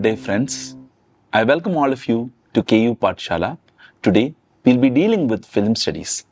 day, friends. I welcome all of you to KU Padasala. Today, we'll be dealing with film studies.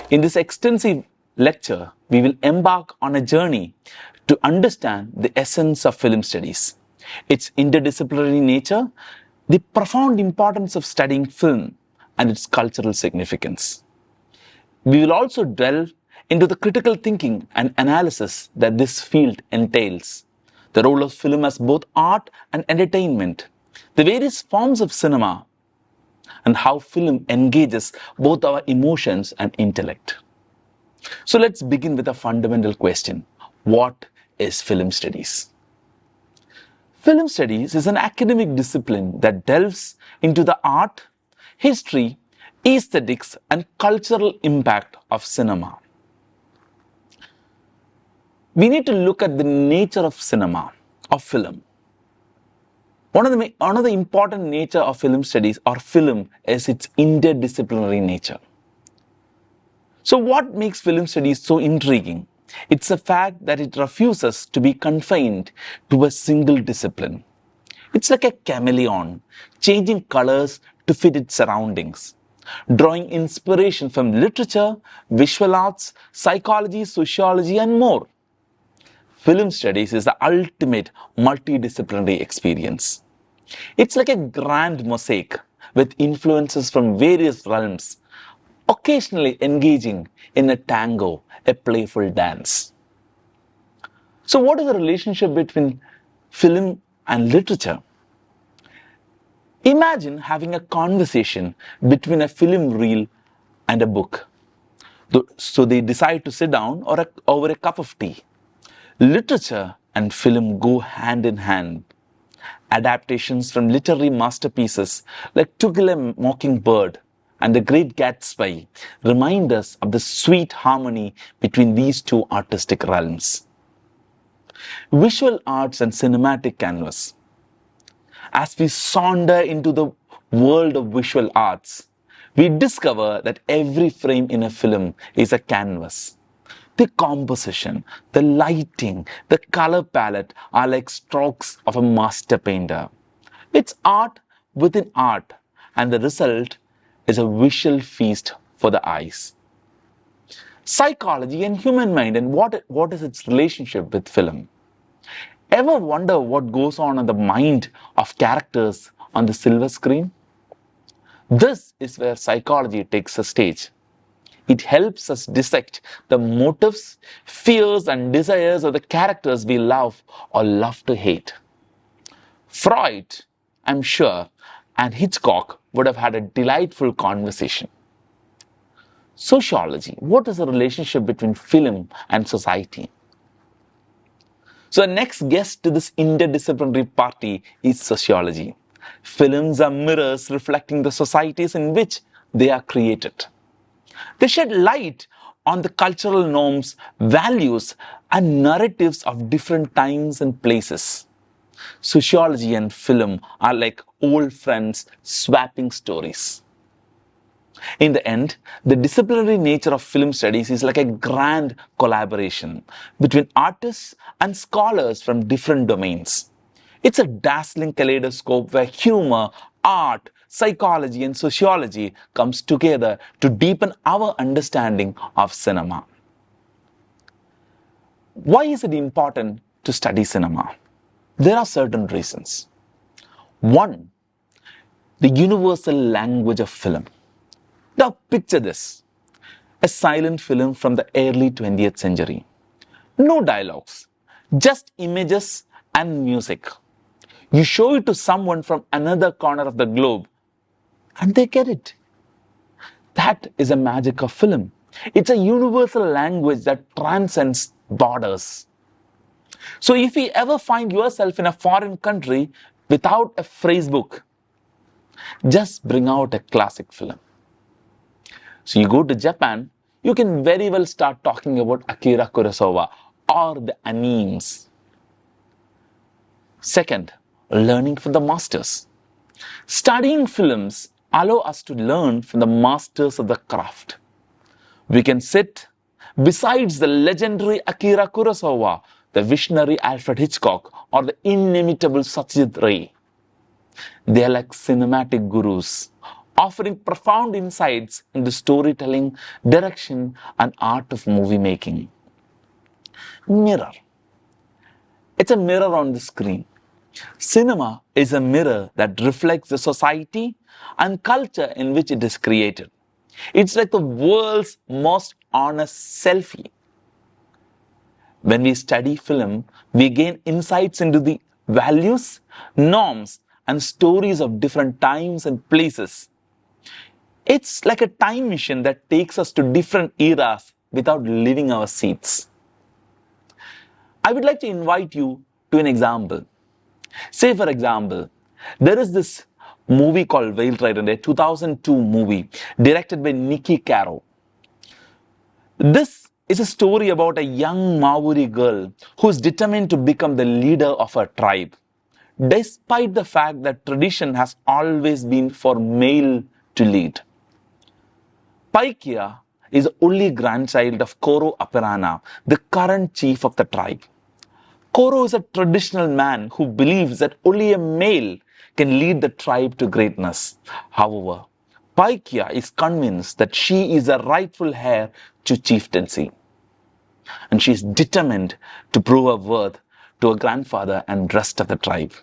In this extensive lecture, we will embark on a journey to understand the essence of film studies, its interdisciplinary nature, the profound importance of studying film, and its cultural significance. We will also delve into the critical thinking and analysis that this field entails, the role of film as both art and entertainment, the various forms of cinema, and how film engages both our emotions and intellect. So let's begin with a fundamental question. What is film studies? Film studies is an academic discipline that delves into the art, history, aesthetics, and cultural impact of cinema. We need to look at the nature of cinema, of film. One of the important nature of film studies or film is its interdisciplinary nature. So what makes film studies so intriguing? It's the fact that it refuses to be confined to a single discipline. It's like a chameleon, changing colors to fit its surroundings, drawing inspiration from literature, visual arts, psychology, sociology, and more. Film studies is the ultimate multidisciplinary experience. It's like a grand mosaic with influences from various realms, occasionally engaging in a tango, a playful dance. So what is the relationship between film and literature? Imagine having a conversation between a film reel and a book. So they decide to sit down over a cup of tea. Literature and film go hand in hand. Adaptations from literary masterpieces like To Kill a Mockingbird and The Great Gatsby remind us of the sweet harmony between these two artistic realms. Visual arts and cinematic canvas. As we saunter into the world of visual arts, we discover that every frame in a film is a canvas. The composition, the lighting, the color palette are like strokes of a master painter. It's art within art, and the result is a visual feast for the eyes. Psychology and human mind, and what is its relationship with film? Ever wonder what goes on in the mind of characters on the silver screen? This is where psychology takes a stage. It helps us dissect the motives, fears, and desires of the characters we love or love to hate. Freud, I'm sure, and Hitchcock would have had a delightful conversation. Sociology. What is the relationship between film and society? So the next guest to this interdisciplinary party is sociology. Films are mirrors reflecting the societies in which they are created. They shed light on the cultural norms, values, and narratives of different times and places. Sociology and film are like old friends swapping stories. In the end, the disciplinary nature of film studies is like a grand collaboration between artists and scholars from different domains. It's a dazzling kaleidoscope where humor, art, psychology, and sociology comes together to deepen our understanding of cinema. Why is it important to study cinema? There are certain reasons. One, the universal language of film. Now picture this, a silent film from the early 20th century. No dialogues, just images and music. You show it to someone from another corner of the globe and they get it. That is the magic of film. It's a universal language that transcends borders. So if you ever find yourself in a foreign country without a phrase book, just bring out a classic film. So you go to Japan, you can very well start talking about Akira Kurosawa or the animes. Second, learning from the masters. Studying films allow us to learn from the masters of the craft. We can sit beside the legendary Akira Kurosawa the visionary Alfred Hitchcock, or the inimitable Satyajit Ray. They are like cinematic gurus, offering profound insights into storytelling, direction, and art of movie making. Mirror. It's a mirror on the screen. Cinema is a mirror that reflects the society and culture in which it is created. It's like the world's most honest selfie. When we study film, we gain insights into the values, norms, and stories of different times and places. It's like a time machine that takes us to different eras without leaving our seats. I would like to invite you to an example. Say, for example, there is this movie called Whale Rider, a 2002 movie directed by Nikki Caro. This is a story about a young Maori girl who is determined to become the leader of her tribe, despite the fact that tradition has always been for male to lead. Paikia is the only grandchild of Koro Apirana, the current chief of the tribe. Koro is a traditional man who believes that only a male can lead the tribe to greatness. However, Paikia is convinced that she is the rightful heir to chieftaincy. And she is determined to prove her worth to her grandfather and rest of the tribe.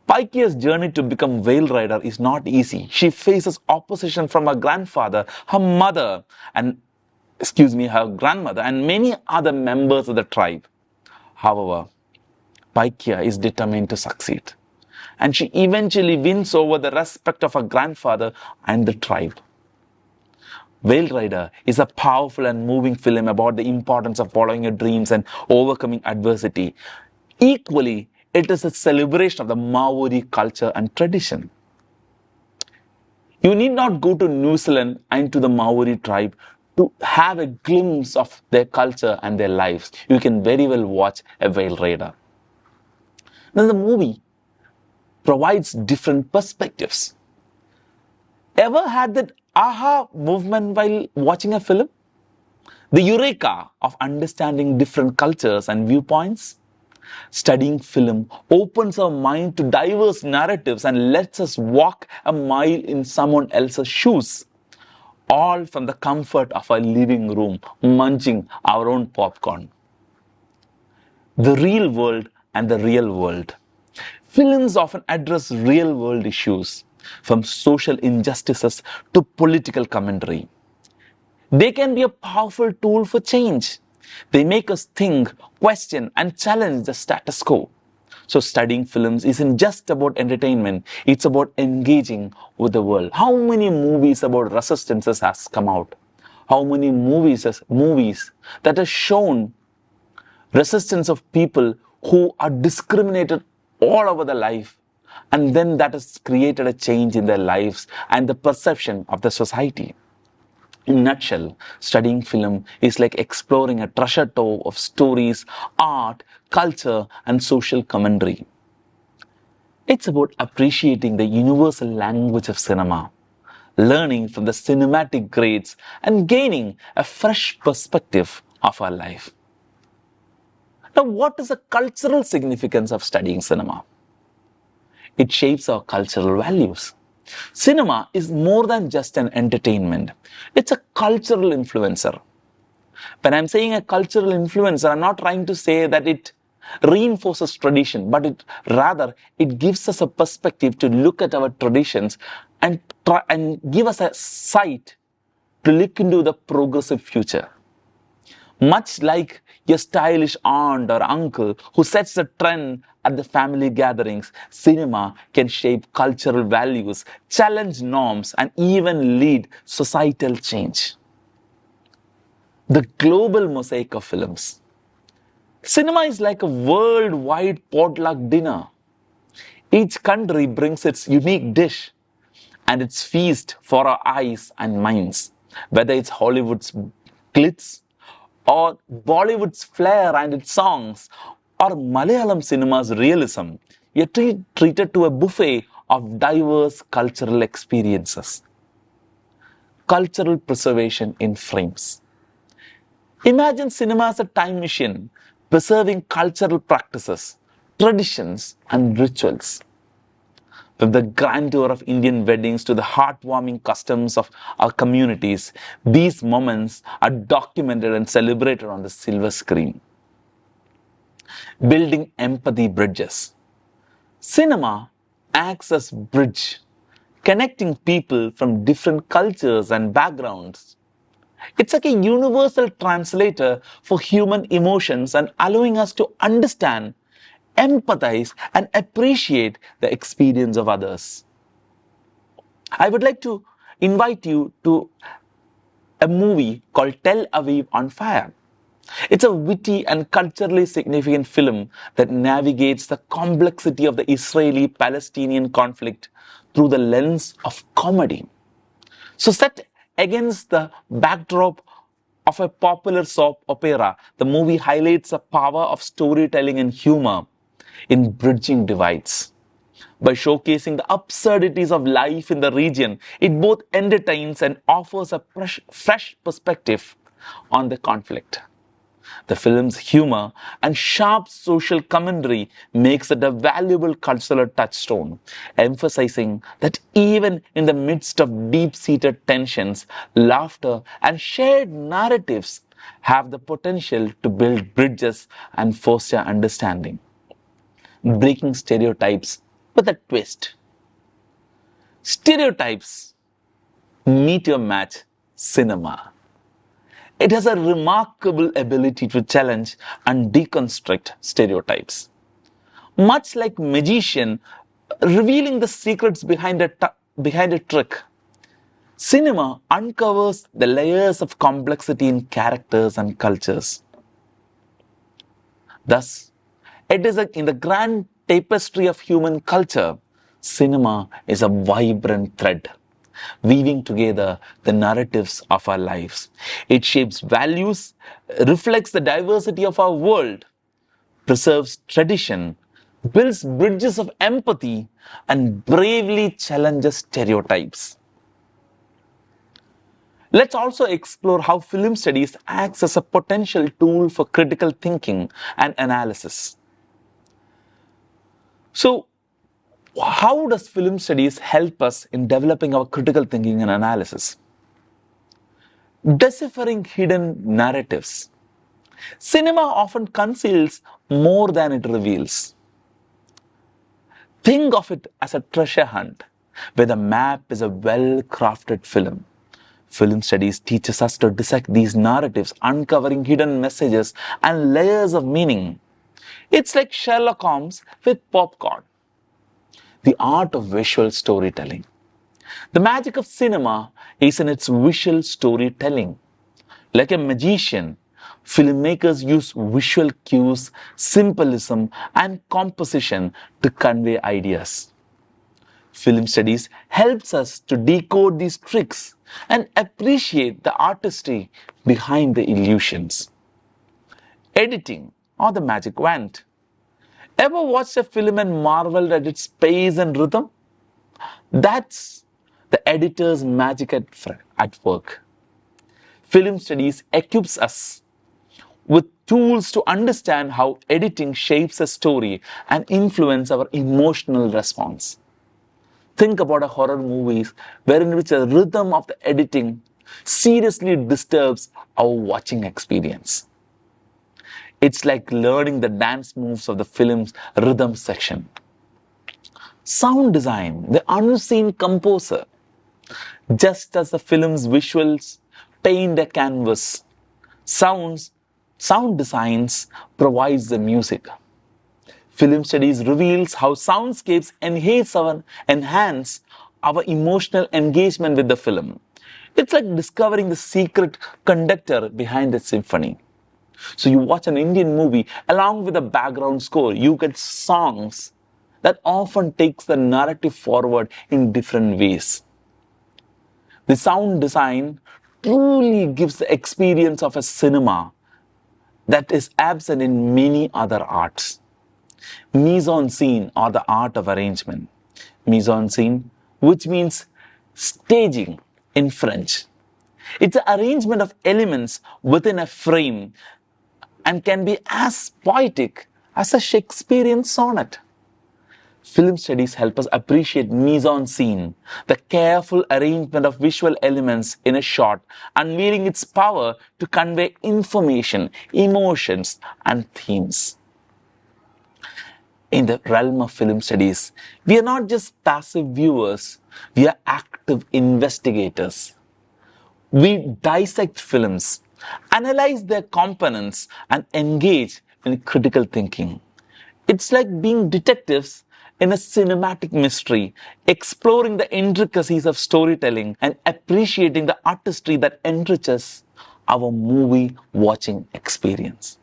Paikia's journey to become Whale Rider is not easy. She faces opposition from her grandfather, her mother, and her grandmother, and many other members of the tribe. However, Paikia is determined to succeed, and she eventually wins over the respect of her grandfather and the tribe. Whale Rider is a powerful and moving film about the importance of following your dreams and overcoming adversity. Equally, it is a celebration of the Maori culture and tradition. You need not go to New Zealand and to the Maori tribe to have a glimpse of their culture and their lives. You can very well watch a Whale Rider. Now, the movie provides different perspectives. Ever had that aha movement while watching a film? The eureka of understanding different cultures and viewpoints? Studying film opens our mind to diverse narratives and lets us walk a mile in someone else's shoes, all from the comfort of our living room, munching our own popcorn. The real world and the real world. Films often address real world issues, from social injustices to political commentary. They can be a powerful tool for change. They make us think, question, and challenge the status quo. So studying films isn't just about entertainment, it's about engaging with the world. How many movies about resistances has come out? How many movies that have shown resistance of people who are discriminated all over their life, and then that has created a change in their lives and the perception of the society. In a nutshell, studying film is like exploring a treasure trove of stories, art, culture, and social commentary. It's about appreciating the universal language of cinema, learning from the cinematic greats, and gaining a fresh perspective of our life. Now, what is the cultural significance of studying cinema? It shapes our cultural values. Cinema is more than just an entertainment. It's a cultural influencer. When I'm saying a cultural influencer, I'm not trying to say that it reinforces tradition, but it gives us a perspective to look at our traditions and give us a sight to look into the progressive future. Much like your stylish aunt or uncle who sets the trend at the family gatherings, cinema can shape cultural values, challenge norms, and even lead societal change. The global mosaic of films. Cinema is like a worldwide potluck dinner. Each country brings its unique dish and its feast for our eyes and minds, whether it's Hollywood's glitz, or Bollywood's flair and its songs, or Malayalam cinema's realism. You're treated to a buffet of diverse cultural experiences. Cultural preservation in frames. Imagine cinema as a time machine, preserving cultural practices, traditions, and rituals. From the grandeur of Indian weddings to the heartwarming customs of our communities, these moments are documented and celebrated on the silver screen. Building empathy bridges. Cinema acts as bridge, connecting people from different cultures and backgrounds. It's like a universal translator for human emotions and allowing us to understand, empathize, and appreciate the experience of others. I would like to invite you to a movie called Tel Aviv on Fire. It's a witty and culturally significant film that navigates the complexity of the Israeli-Palestinian conflict through the lens of comedy. So set against the backdrop of a popular soap opera, the movie highlights the power of storytelling and humor in bridging divides. By showcasing the absurdities of life in the region, it both entertains and offers a fresh perspective on the conflict. The film's humor and sharp social commentary makes it a valuable cultural touchstone, emphasizing that even in the midst of deep-seated tensions, laughter and shared narratives have the potential to build bridges and foster understanding. Breaking stereotypes with a twist. Stereotypes meet your match cinema. It has a remarkable ability to challenge and deconstruct stereotypes. Much like magician revealing the secrets behind a trick, cinema uncovers the layers of complexity in characters and cultures. Thus, it is in the grand tapestry of human culture, cinema is a vibrant thread, weaving together the narratives of our lives. It shapes values, reflects the diversity of our world, preserves tradition, builds bridges of empathy, and bravely challenges stereotypes. Let's also explore how film studies acts as a potential tool for critical thinking and analysis. So, how does film studies help us in developing our critical thinking and analysis? Deciphering hidden narratives. Cinema often conceals more than it reveals. Think of it as a treasure hunt, where the map is a well-crafted film. Film studies teaches us to dissect these narratives, uncovering hidden messages and layers of meaning. It's like Sherlock Holmes with popcorn. The art of visual storytelling. The magic of cinema is in its visual storytelling. Like a magician, filmmakers use visual cues, symbolism, and composition to convey ideas. Film studies helps us to decode these tricks and appreciate the artistry behind the illusions. Editing, or the magic wand. Ever watched a film and marveled at its pace and rhythm? That's the editor's magic at work. Film studies equips us with tools to understand how editing shapes a story and influence our emotional response. Think about a horror movies wherein which the rhythm of the editing seriously disturbs our watching experience. It's like learning the dance moves of the film's rhythm section. Sound design, the unseen composer. Just as the film's visuals paint a canvas, sound designs provides the music. Film studies reveals how soundscapes enhance our emotional engagement with the film. It's like discovering the secret conductor behind the symphony. So you watch an Indian movie, along with a background score, you get songs that often takes the narrative forward in different ways. The sound design truly gives the experience of a cinema that is absent in many other arts. Mise-en-scene, or the art of arrangement. Mise-en-scene, which means staging in French. It's an arrangement of elements within a frame and can be as poetic as a Shakespearean sonnet. Film studies help us appreciate mise-en-scene, the careful arrangement of visual elements in a shot, unveiling its power to convey information, emotions, and themes. In the realm of film studies, we are not just passive viewers, we are active investigators. We dissect films, analyze their components, and engage in critical thinking. It's like being detectives in a cinematic mystery, exploring the intricacies of storytelling and appreciating the artistry that enriches our movie watching experience.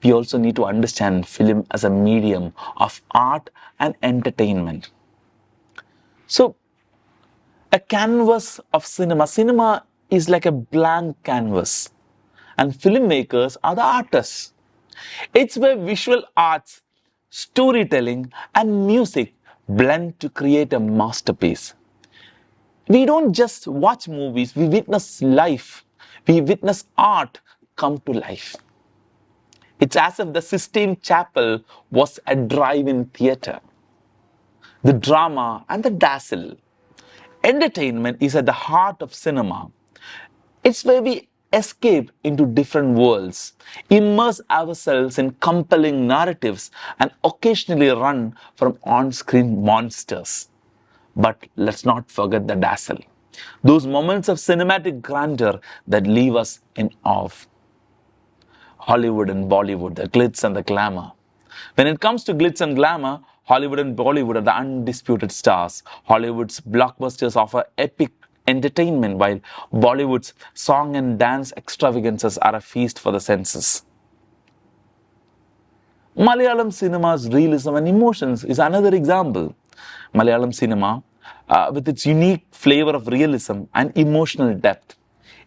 We also need to understand film as a medium of art and entertainment. So, a canvas of cinema. Cinema is like a blank canvas, and filmmakers are the artists. It's where visual arts, storytelling, and music blend to create a masterpiece. We don't just watch movies, we witness life. We witness art come to life. It's as if the Sistine Chapel was a drive-in theater. The drama and the dazzle. Entertainment is at the heart of cinema. It's where we escape into different worlds, immerse ourselves in compelling narratives, and occasionally run from on-screen monsters. But let's not forget the dazzle. Those moments of cinematic grandeur that leave us in awe. Hollywood and Bollywood, the glitz and the glamour. When it comes to glitz and glamour, Hollywood and Bollywood are the undisputed stars. Hollywood's blockbusters offer epic entertainment, while Bollywood's song and dance extravagances are a feast for the senses. Malayalam cinema's realism and emotions is another example. Malayalam cinema, with its unique flavor of realism and emotional depth,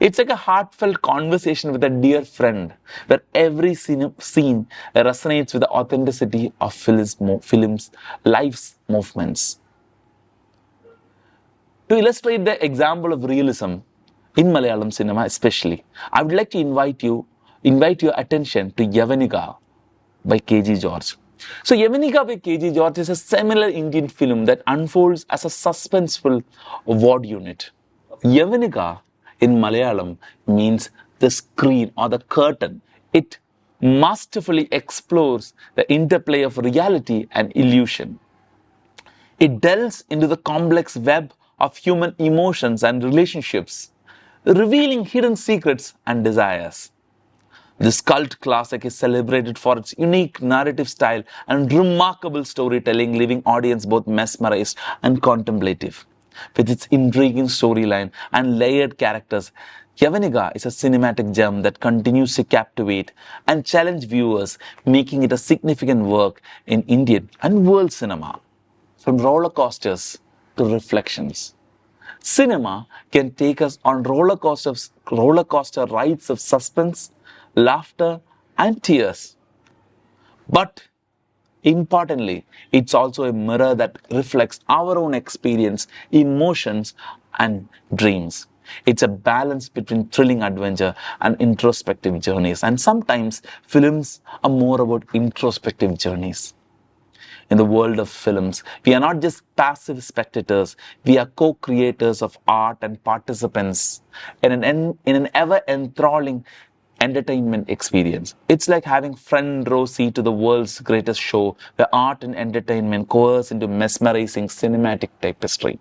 it's like a heartfelt conversation with a dear friend, where every scene resonates with the authenticity of film's life's movements. To illustrate the example of realism in Malayalam cinema especially, I would like to invite your attention to Yavanika by KG George. So Yavanika by KG George is a seminal Indian film that unfolds as a suspenseful word unit. Yavanika in Malayalam means the screen or the curtain. It masterfully explores the interplay of reality and illusion. It delves into the complex web of human emotions and relationships, revealing hidden secrets and desires. This cult classic is celebrated for its unique narrative style and remarkable storytelling, leaving audience both mesmerized and contemplative. With its intriguing storyline and layered characters, Yavanika is a cinematic gem that continues to captivate and challenge viewers, making it a significant work in Indian and world cinema. From roller coasters to reflections, cinema can take us on roller coaster rides of suspense, laughter, and tears. But importantly, it's also a mirror that reflects our own experience, emotions, and dreams. It's a balance between thrilling adventure and introspective journeys. And sometimes films are more about introspective journeys. In the world of films, we are not just passive spectators, we are co-creators of art and participants in an ever-enthralling entertainment experience. It's like having front row seat to the world's greatest show, where art and entertainment coerce into mesmerizing cinematic tapestry.